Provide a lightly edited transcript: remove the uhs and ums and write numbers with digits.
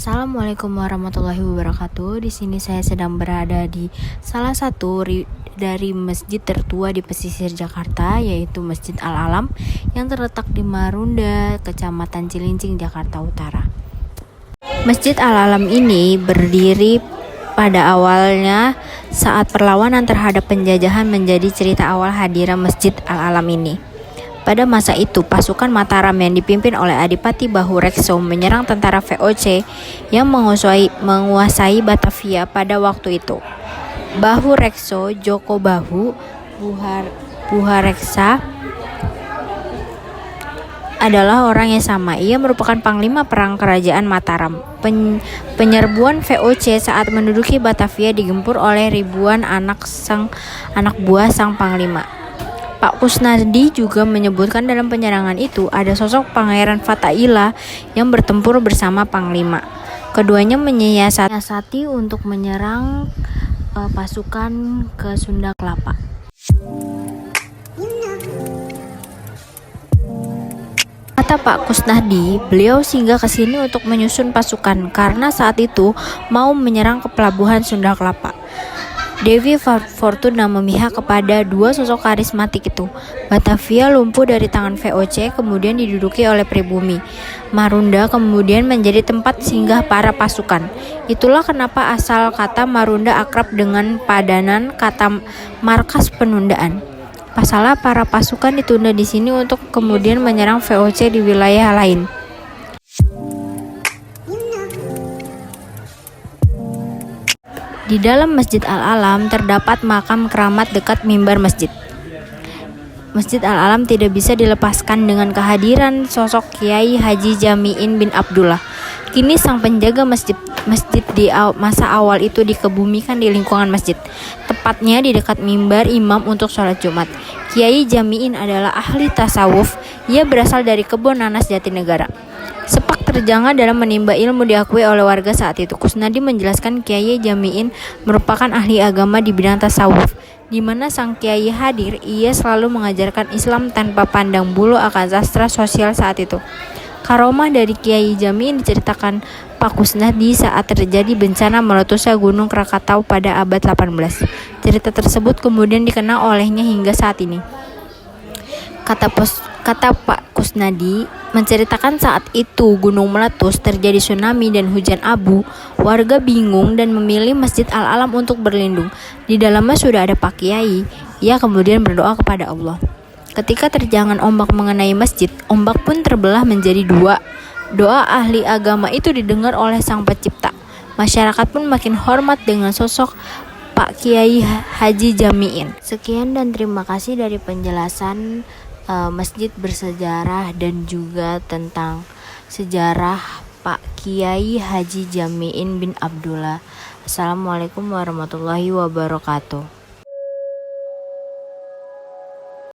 Assalamualaikum warahmatullahi wabarakatuh. Di sini saya sedang berada di salah satu dari masjid tertua di pesisir Jakarta, yaitu Masjid Al-Alam yang terletak di Marunda, Kecamatan Cilincing, Jakarta Utara. Masjid Al-Alam ini berdiri pada awalnya saat perlawanan terhadap penjajahan menjadi cerita awal hadirnya Masjid Al-Alam ini. Pada masa itu, pasukan Mataram yang dipimpin oleh Adipati Bahu Rekso menyerang tentara VOC yang menguasai Batavia pada waktu itu. Bahu Rekso, Joko Bahu, Buhareksa adalah orang yang sama. Ia merupakan panglima perang kerajaan Mataram. Penyerbuan VOC saat menduduki Batavia digempur oleh ribuan anak buah sang panglima. Pak Kusnadi juga menyebutkan dalam penyerangan itu ada sosok Pangeran Fathaillah yang bertempur bersama Panglima. Keduanya menyiasati untuk menyerang pasukan ke Sunda Kelapa. Kata Pak Kusnadi, beliau singgah ke sini untuk menyusun pasukan karena saat itu mau menyerang ke pelabuhan Sunda Kelapa. Dewi Fortuna memihak kepada dua sosok karismatik itu. Batavia lumpuh dari tangan VOC, kemudian diduduki oleh pribumi. Marunda kemudian menjadi tempat singgah para pasukan. Itulah kenapa asal kata Marunda akrab dengan padanan kata markas penundaan. Pasalnya para pasukan ditunda di sini untuk kemudian menyerang VOC di wilayah lain. Di dalam Masjid Al-Alam terdapat makam keramat dekat mimbar masjid. Masjid Al-Alam tidak bisa dilepaskan dengan kehadiran sosok Kiai Haji Jami'in bin Abdullah. Kini sang penjaga masjid di masa awal itu dikebumikan di lingkungan masjid, tepatnya di dekat mimbar imam untuk sholat Jumat. Kiai Jami'in adalah ahli tasawuf. Ia berasal dari Kebon Nanas, Jatinegara. Sepak terjangah dalam menimba ilmu diakui oleh warga saat itu. Kusnadi menjelaskan Kiai Jami'in merupakan ahli agama di bidang tasawuf. Di mana sang kiai hadir, ia selalu mengajarkan Islam tanpa pandang bulu akan sastra sosial saat itu. Karomah dari Kiai Jami'in diceritakan Pak Kusnadi saat terjadi bencana meletusnya Gunung Krakatau pada abad 18. Cerita tersebut kemudian dikenal olehnya hingga saat ini. Kata Pak Kusnadi menceritakan saat itu gunung meletus, terjadi tsunami dan hujan abu. Warga bingung dan memilih Masjid Al-Alam untuk berlindung. Di dalamnya sudah ada Pak Kiai. Ia kemudian berdoa kepada Allah. Ketika terjangan ombak mengenai masjid, ombak pun terbelah menjadi dua. Doa ahli agama itu didengar oleh Sang Pencipta. Masyarakat pun makin hormat dengan sosok Pak Kiai Haji Jami'in. Sekian dan terima kasih dari penjelasan masjid bersejarah dan juga tentang sejarah Pak Kiai Haji Jami'in bin Abdullah. Assalamualaikum warahmatullahi wabarakatuh.